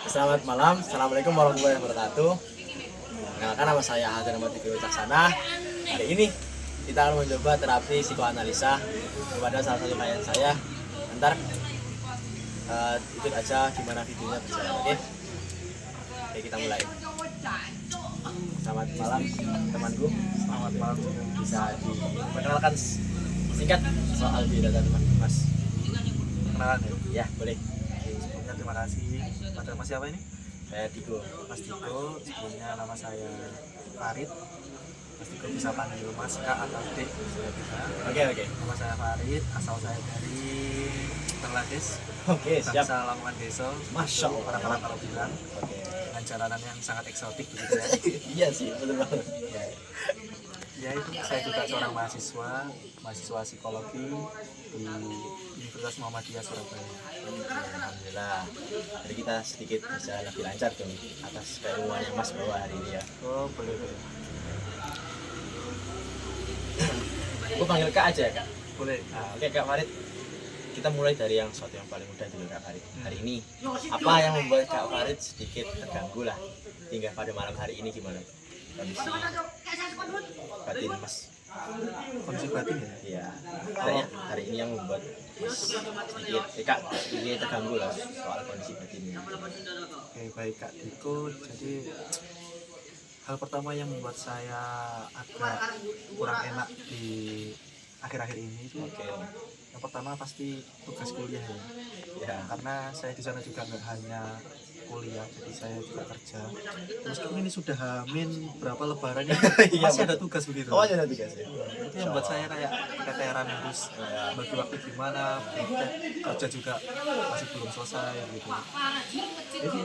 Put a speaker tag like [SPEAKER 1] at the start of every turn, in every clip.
[SPEAKER 1] Selamat malam, Assalamualaikum warahmatullahi wabarakatuh. Kenalkan, nama saya Hadir Ahmad Fikri Wicaksana. Hari ini kita akan mencoba terapi psikoanalisa kepada salah satu klien saya. Ntar ikut aja gimana videonya berjalan, oke? Oke, kita mulai. Selamat malam temanku.
[SPEAKER 2] Selamat malam.
[SPEAKER 1] Bisa diperkenalkan singkat soal diri teman Mas?
[SPEAKER 2] Kenalan ya?
[SPEAKER 1] Ya, boleh.
[SPEAKER 2] Sebelumnya terima kasih pada Mas siapa ini?
[SPEAKER 1] Saya Diko.
[SPEAKER 2] Mas Diko. Sebelumnya nama saya Farid. Mas Diko bisa panggil Mas Kak atau Dek, bisa bisa.
[SPEAKER 1] Oke.
[SPEAKER 2] Nama saya Farid, asal saya dari Bangladesh.
[SPEAKER 1] Oke, siap.
[SPEAKER 2] Bangsa Lamongan Desa.
[SPEAKER 1] Masya Allah.
[SPEAKER 2] Orang-orang kalau bilang
[SPEAKER 1] Oke.
[SPEAKER 2] dengan jalanan yang sangat eksotik begitu ya.
[SPEAKER 1] Iya sih, betul banget.
[SPEAKER 2] Ya itu saya juga seorang mahasiswa psikologi di Universitas Muhammadiyah Surabaya.
[SPEAKER 1] Alhamdulillah. Jadi kita sedikit bisa lebih lancar dong atas keilmuan yang Mas bawa hari ini ya.
[SPEAKER 2] Oh boleh.
[SPEAKER 1] Gue panggil Kak aja ya, Kak.
[SPEAKER 2] Boleh.
[SPEAKER 1] Nah, oke Kak Farid. Kita mulai dari yang sesuatu yang paling mudah dulu Kak Farid. Hari ini apa yang membuat Kak Farid sedikit terganggu lah hingga pada malam hari ini, gimana kondisi batin Mas?
[SPEAKER 2] Kondisi batin ya?
[SPEAKER 1] Iya. Kayaknya hari ini yang membuat Mas sedikit Kak sedikit terganggu lah soal kondisi batinnya.
[SPEAKER 2] Oke, baik Kak Diko. Jadi hal pertama yang membuat saya agak kurang enak di akhir-akhir ini itu
[SPEAKER 1] Oke.
[SPEAKER 2] yang pertama pasti tugas kuliah ya.
[SPEAKER 1] Ya.
[SPEAKER 2] Karena saya di sana juga nggak hanya kuliah, jadi saya juga kerja. Meskipun ini sudah hamin berapa lebaran ya,
[SPEAKER 1] Iya,
[SPEAKER 2] masih ada
[SPEAKER 1] betul.
[SPEAKER 2] tugas begitu.
[SPEAKER 1] Oh, ada tugas ya.
[SPEAKER 2] Itu yang buat saya kayak keteteran, terus bagi waktu gimana, kerja juga masih belum selesai gitu. Jadi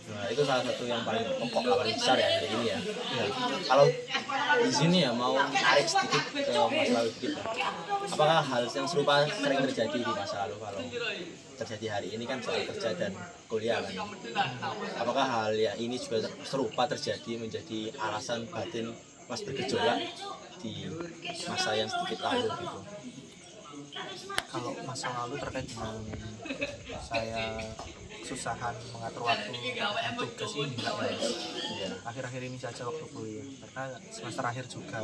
[SPEAKER 1] Nah, itu salah satu yang paling pokok, paling besar ya hari ini ya.
[SPEAKER 2] ya,
[SPEAKER 1] Kalau di sini ya mau tarik sedikit ke masa lalu kita. Apakah hal yang serupa sering terjadi di masa lalu kalau terjadi hari ini kan soal kerja dan kuliah kan? Apakah hal yang ini juga serupa terjadi menjadi alasan batin Mas bergejolak di masa yang sedikit lalu gitu?
[SPEAKER 2] kalau masa lalu terkait dengan saya kesusahan mengatur waktu untuk tugas ini enggak ya.
[SPEAKER 1] Iya.
[SPEAKER 2] Akhir-akhir ini saja waktu kuliah karena semester akhir juga.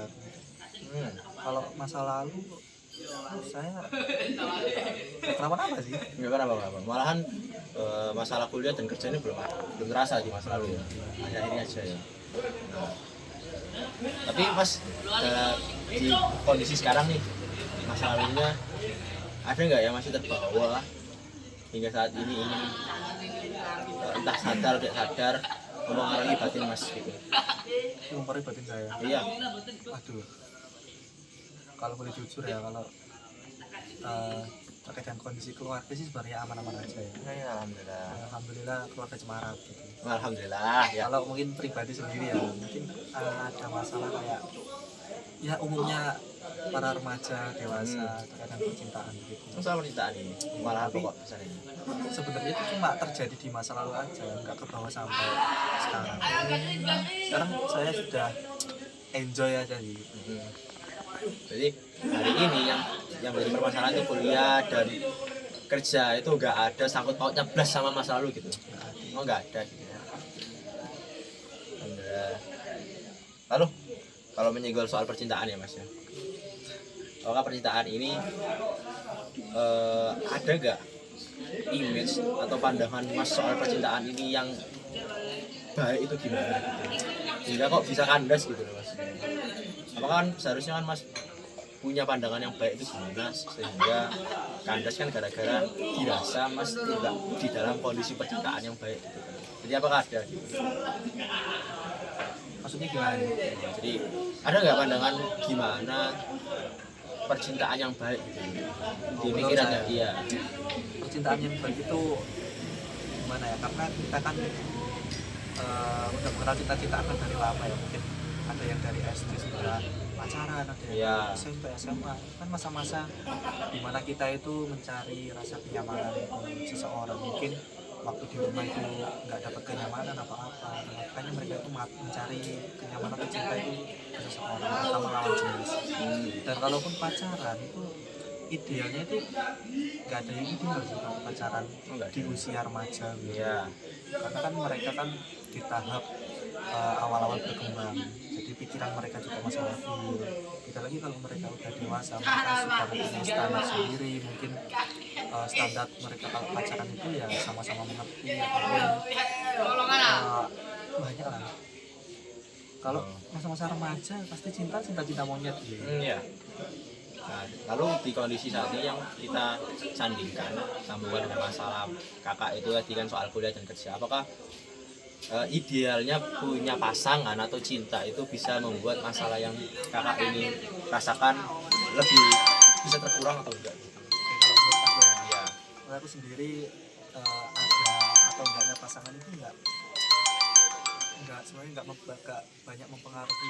[SPEAKER 1] Hmm.
[SPEAKER 2] Kalau masa lalu saya kenapa sih?
[SPEAKER 1] Nggak apa-apa. Malahan masalah kuliah dan kerja ini belum terasa di masa lalu ya. Hanya ini aja ya. Nah, tapi Mas di kondisi sekarang nih, masa lalunya ada nggak yang masih terbawa hingga saat ini ingin entah sadar tidak sadar mempengaruhi batin Mas gitu?
[SPEAKER 2] Mempengaruhi batin saya.
[SPEAKER 1] Iya.
[SPEAKER 2] Aduh. Kalau boleh jujur ya, kalau terkait dengan kondisi keluarga sih sebenarnya aman-aman aja ya.
[SPEAKER 1] Alhamdulillah.
[SPEAKER 2] Alhamdulillah keluarga cemarat gitu.
[SPEAKER 1] Alhamdulillah ya.
[SPEAKER 2] Kalau mungkin pribadi sendiri ya, mungkin ada masalah kayak ya umumnya para remaja dewasa terkait dengan percintaan gitu.
[SPEAKER 1] Soal percintaan ini malah pokok besar ini.
[SPEAKER 2] Sebenarnya itu cuma terjadi di masa lalu aja, nggak ke bawah sampai sekarang. Sekarang saya sudah enjoy aja sih.
[SPEAKER 1] Jadi hari ini yang menjadi permasalahan itu kuliah dan kerja itu nggak ada sangkut pautnya blas sama masa lalu gitu. Oh, nggak ada gitu ya. Alhamdulillah. Lalu kalau menyinggung soal percintaan ya Mas ya, apakah percintaan ini ada nggak image atau pandangan Mas soal percintaan ini yang baik itu gimana gitu? Sehingga kok bisa kandas gitu loh Mas. Apakah kan seharusnya kan Mas punya pandangan yang baik itu gimana sehingga kandas kan gara-gara dirasa Mas tidak di dalam kondisi percintaan yang baik gitu kan. Jadi apakah ada gitu?
[SPEAKER 2] Maksudnya gimana nih?
[SPEAKER 1] Jadi ada nggak pandangan gimana percintaan yang baik gitu? Di
[SPEAKER 2] menurut
[SPEAKER 1] pikiran
[SPEAKER 2] saya.
[SPEAKER 1] iya.
[SPEAKER 2] Percintaan yang baik itu gimana ya, karena kita kan udah mengenal cinta-cintaan kan dari lama ya, mungkin ada yang dari SD sudah pacaran, ada yang
[SPEAKER 1] Iya.
[SPEAKER 2] SMP, SMA, kan masa-masa dimana kita itu mencari rasa kenyamanan di seseorang. Mungkin waktu di rumah itu nggak dapat kenyamanan apa-apa, makanya mereka itu mencari kenyamanan atau cinta itu ke seseorang atau melawan jenis. Dan kalaupun pacaran itu idealnya itu nggak ada yang ideal sih kalau pacaran
[SPEAKER 1] Enggak
[SPEAKER 2] di usia remaja gitu.
[SPEAKER 1] Iya.
[SPEAKER 2] Karena kan mereka kan di tahap awal-awal berkembang, jadi pikiran mereka juga masih labil. Kita lagi kalau mereka udah dewasa, mereka sudah punya standar sendiri, mungkin standar mereka kalau pacaran itu ya sama-sama mengerti ataupun banyak lah. Kalau masa-masa remaja pasti cinta monyet gitu.
[SPEAKER 1] Iya. Nah, lalu di kondisi saat ini yang kita sandingkan sambungan dengan masalah kakak itu tadi kan soal kuliah dan kerja, apakah idealnya punya pasangan atau cinta itu bisa membuat masalah yang kakak ini rasakan lebih bisa terkurang atau enggak?
[SPEAKER 2] Oke, kalau menurut aku ya,
[SPEAKER 1] Iya.
[SPEAKER 2] menurut aku sendiri ada atau enggaknya pasangan itu enggak sebenarnya enggak banyak mempengaruhi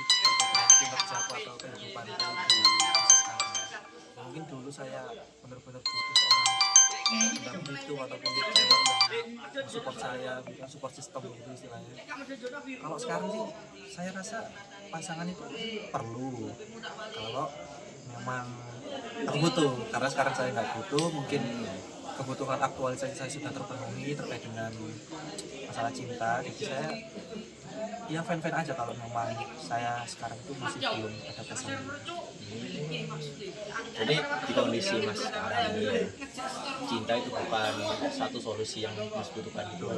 [SPEAKER 2] kinerjaku atau kehidupanku di masa sekarang. Mungkin dulu saya benar-benar butuh seorang pendamping itu ataupun cewek yang support saya, mungkin support system gitu istilahnya. Kalau sekarang sih saya rasa pasangan itu perlu kalau memang aku butuh, karena sekarang saya nggak butuh, mungkin kebutuhan aktualisasi saya sudah terpenuhi terkait dengan masalah cinta, jadi saya ya fan-fan aja kalau memang saya sekarang itu masih belum ada pasangan.
[SPEAKER 1] Jadi di kondisi mas sekarang ini ya, cinta itu bukan satu solusi yang mas butuhkan gitu.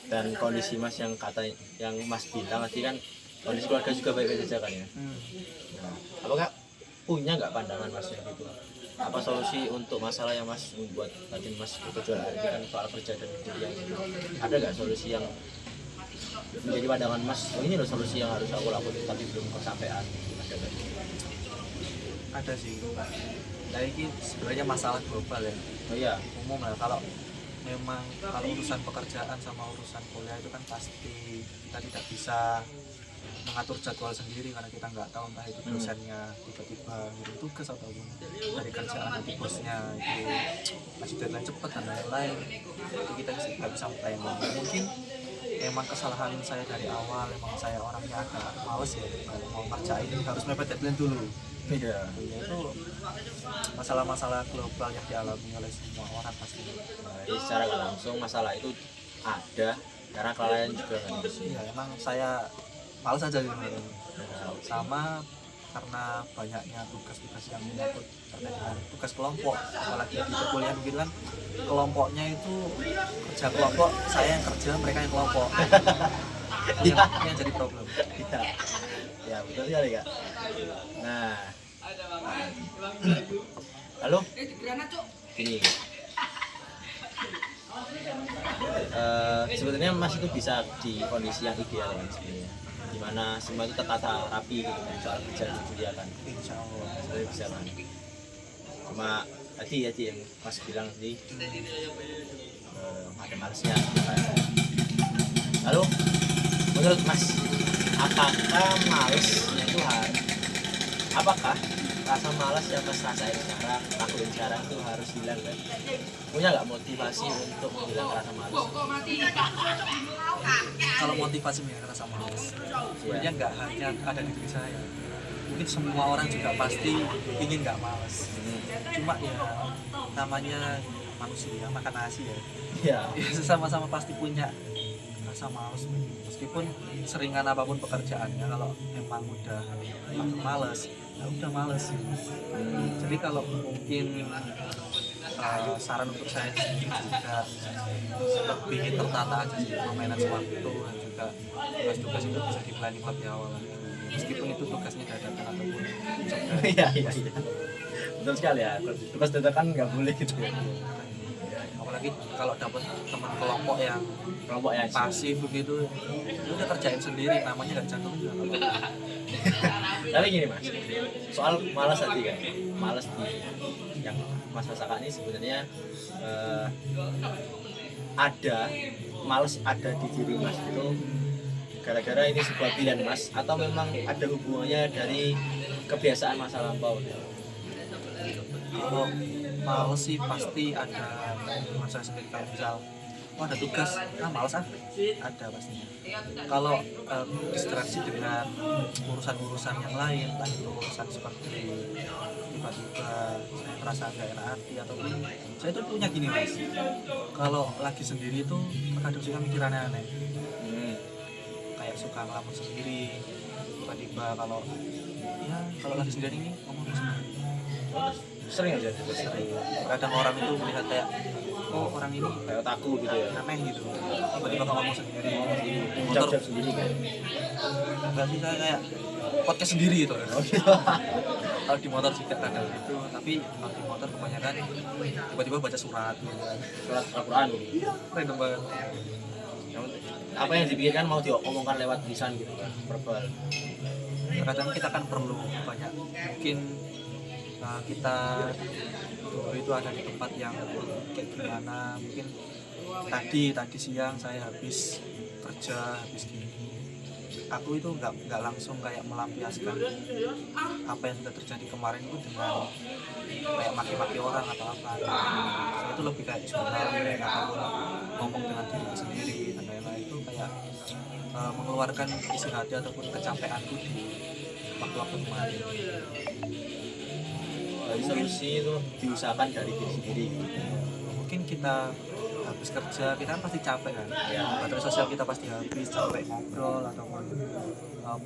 [SPEAKER 1] Dan kondisi mas yang mas bilang tadi kan kondisi keluarga juga baik-baik saja kan ya. Nah, apakah punya nggak pandangan mas yang gitu? Apa solusi untuk masalah yang mas membuat tadi mas ketujuan ini kan soal kerja dan kuliah? Ada nggak solusi yang menjadi pandangan mas? Oh, ini loh solusi yang harus aku lakukan tapi belum kesampaian.
[SPEAKER 2] Ada sih Pak. Nah ini sebenarnya masalah global ya.
[SPEAKER 1] Oh iya.
[SPEAKER 2] Umum lah, kalau memang kalau urusan pekerjaan sama urusan kuliah itu kan pasti kita tidak bisa mengatur jadwal sendiri karena kita nggak tahu entah itu dosennya tiba-tiba ngirim tugas ataupun dari kerjaan nanti bosnya itu masih deadline cepat dan lain-lain, itu kita nggak bisa planning. Mungkin emang kesalahan saya dari awal, emang saya orangnya agak males ya kalau mau ngerjain harus mepet deadline dulu.
[SPEAKER 1] Iya.
[SPEAKER 2] Itu masalah-masalah global yang dialami oleh semua orang pasti.
[SPEAKER 1] Jadi secara nggak langsung masalah itu ada karena kelalaian juga kan.
[SPEAKER 2] Iya, emang saya males aja gitu. Sama karena banyaknya tugas-tugas yang menyangkut terkait dengan tugas kelompok, apalagi di perkuliahan gitu kan, kelompoknya itu kerja kelompok, saya yang kerja, mereka yang kelompok. Yang jadi problem.
[SPEAKER 1] Iya. Ya betul sekali kak. Nah, lalu gini, sebetulnya mas itu bisa di kondisi yang ideal kan sebenarnya, dimana semua itu tertata rapi gitu kan, soal kerja dan kuliah kan.
[SPEAKER 2] Insya Allah.
[SPEAKER 1] Sebenarnya bisa kan. Cuma tadi yang mas bilang tadi ada malesnya kan. Lalu menurut mas, apakah malesnya itu apakah rasa malas yang mas rasain sekarang, lakuin sekarang itu harus hilang kan? Punya nggak motivasi untuk menghilangkan rasa malas?
[SPEAKER 2] Kalau motivasi menghilangkan rasa malas, sebenarnya nggak hanya ada di diri saya. Mungkin semua orang juga pasti ingin nggak malas. Cuma ya namanya manusia makan nasi ya.
[SPEAKER 1] Iya.
[SPEAKER 2] Ya sama-sama pasti punya rasa malas, meskipun seringan apapun pekerjaannya, kalau emang udah malas ya udah malas. Jadi kalau mungkin saran untuk saya juga lebih tertata aja sih, memanage waktu dan juga tugas-tugas itu bisa di planning lebih awal, meskipun itu tugasnya dadakan ataupun
[SPEAKER 1] Iya. Betul sekali ya, tugas dadakan nggak boleh gitu ya.
[SPEAKER 2] apalagi kalau dapat teman kelompok yang pasif begitu, ya udah kerjain sendiri, namanya nggak cantum juga.
[SPEAKER 1] Tapi gini mas, soal malas tadi kan, malas di yang mas rasakan ini sebenarnya ada di diri mas itu gara-gara ini sebuah pilihan mas, atau memang ada hubungannya dari kebiasaan masa lampau?
[SPEAKER 2] Kalau males sih pasti ada hubungan saya sendiri. Kalau misal oh ada tugas, malas ada pastinya. Kalau distraksi dengan urusan-urusan yang lain, entah itu urusan seperti tiba-tiba saya merasa nggak enak hati ataupun saya tuh punya gini mas, kalau lagi sendiri tuh kadang suka mikir aneh-aneh, kayak suka ngelamun sendiri, tiba-tiba kalau lagi sendiri ini ngomong sendiri.
[SPEAKER 1] Sering aja
[SPEAKER 2] Sering. Kadang orang itu melihat kayak oh orang ini
[SPEAKER 1] kayak otaku gitu ya,
[SPEAKER 2] aneh gitu, tiba-tiba ngomong sendiri di motor.
[SPEAKER 1] jam-jam sendiri kan.
[SPEAKER 2] Enggak sih, saya kayak podcast sendiri gitu.
[SPEAKER 1] Oh gitu.
[SPEAKER 2] Kalau di motor juga kadang gitu, tapi kalau di motor kebanyakan tiba-tiba baca surat gitu kan.
[SPEAKER 1] Surat Al-Quran gitu.
[SPEAKER 2] Random banget.
[SPEAKER 1] Apa yang dipikirkan mau diomongkan lewat lisan gitu kan, verbal.
[SPEAKER 2] Kadang kita kan perlu banyak, mungkin kita dulu itu ada di tempat yang kayak gimana, mungkin tadi siang saya habis kerja habis gini, aku itu nggak langsung kayak melampiaskan apa yang sudah terjadi kemarin itu dengan kayak maki-maki orang atau apa. Saya itu lebih kayak journaling ataupun ngomong dengan diri sendiri dan lain-lain, itu kayak mengeluarkan isi hati ataupun kecapeanku di waktu-waktu kemarin.
[SPEAKER 1] Jadi solusi itu diusahakan dari diri sendiri.
[SPEAKER 2] Mungkin kita habis kerja, kita kan pasti capek kan
[SPEAKER 1] Ya.
[SPEAKER 2] baterai sosial kita pasti habis, capek ngobrol ataupun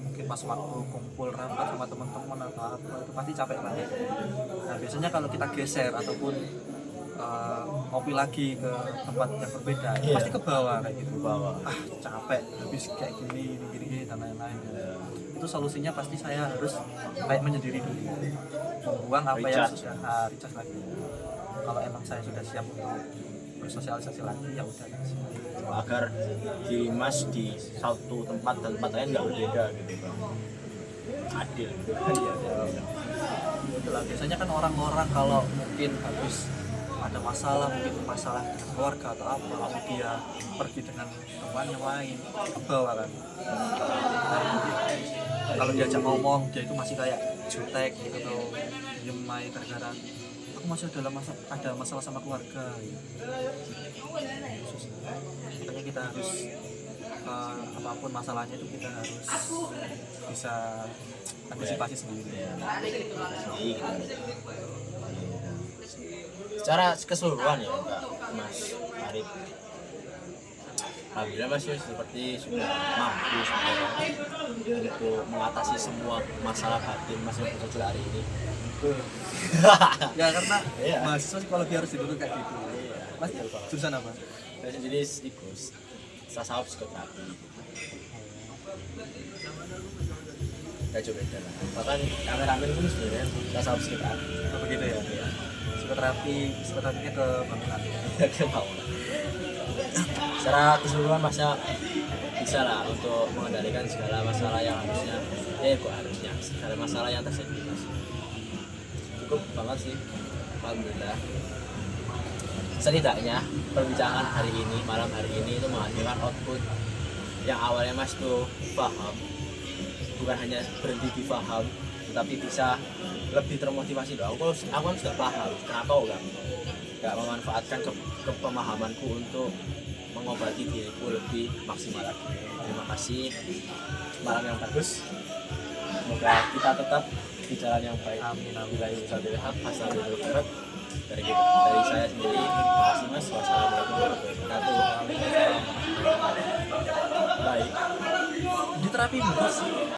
[SPEAKER 2] mungkin pas waktu kumpul rapat sama teman-teman atau apa, itu pasti capek banget. Nah biasanya kalau kita geser ataupun ngopi lagi ke tempat yang berbeda, itu
[SPEAKER 1] Iya.
[SPEAKER 2] pasti ke bawah kayak gitu,
[SPEAKER 1] Bawah.
[SPEAKER 2] capek habis kayak gini dan lain-lain. Itu solusinya pasti saya harus kayak menyendiri dulu, membuang apa yang
[SPEAKER 1] Recharge.
[SPEAKER 2] sudah recharge lagi. Kalau emang saya sudah siap untuk bersosialisasi lagi, ya udah.
[SPEAKER 1] Agar diri Mas di satu tempat dan tempat lain nggak berbeda gitu bang. Adil gitu kan ya.
[SPEAKER 2] Itulah biasanya kan orang-orang kalau mungkin habis ada masalah, mungkin masalah dengan keluarga atau apa, lalu dia pergi dengan teman yang lain, ke bawah kan. Kalau diajak ngomong, dia itu masih kayak jutek gitu, atau diem aja gara-gara aku masih ada masalah sama keluarga gitu. Makanya kita harus apapun masalahnya itu kita harus bisa antisipasi sendiri.
[SPEAKER 1] Jadi, secara keseluruhan ya Kak Mas Arif, alhamdulillah Mas ya seperti sudah mampu sebenarnya untuk mengatasi semua masalah batin Mas yang muncul hari ini.
[SPEAKER 2] Ya karena
[SPEAKER 1] Iya.
[SPEAKER 2] mahasiswa psikologi harus dituntut kayak gitu. Mas jurusan apa?
[SPEAKER 1] Saya sendiri ikut sasawap psikoterapi. Gak coba beda lah. Bahkan kameramen pun sebenarnya sasawap psikoterapi.
[SPEAKER 2] Oh, begitu ya. Psikoterapinya ke bangunan.
[SPEAKER 1] Gak mau lah. Secara keseluruhan masa bisa lah untuk mengendalikan segala masalah yang harusnya segala masalah yang terjadi. Cukup banget sih, alhamdulillah. Setidaknya perbincangan hari ini, malam hari ini itu menghasilkan output yang awalnya Mas tuh paham, bukan hanya berhenti di paham, tapi bisa lebih termotivasi. Aku kan sudah paham, kenapa nggak memanfaatkan kepemahamanku untuk mengobati diriku lebih maksimal lagi. Terima kasih, malam yang bagus. Semoga kita tetap di jalan yang baik.
[SPEAKER 2] Amin, amin.
[SPEAKER 1] Bila itu dari saya sendiri. Terima kasih Mas. Wassalamualaikum warahmatullahi wabarakatuh. Baik.
[SPEAKER 2] Di terapi bos.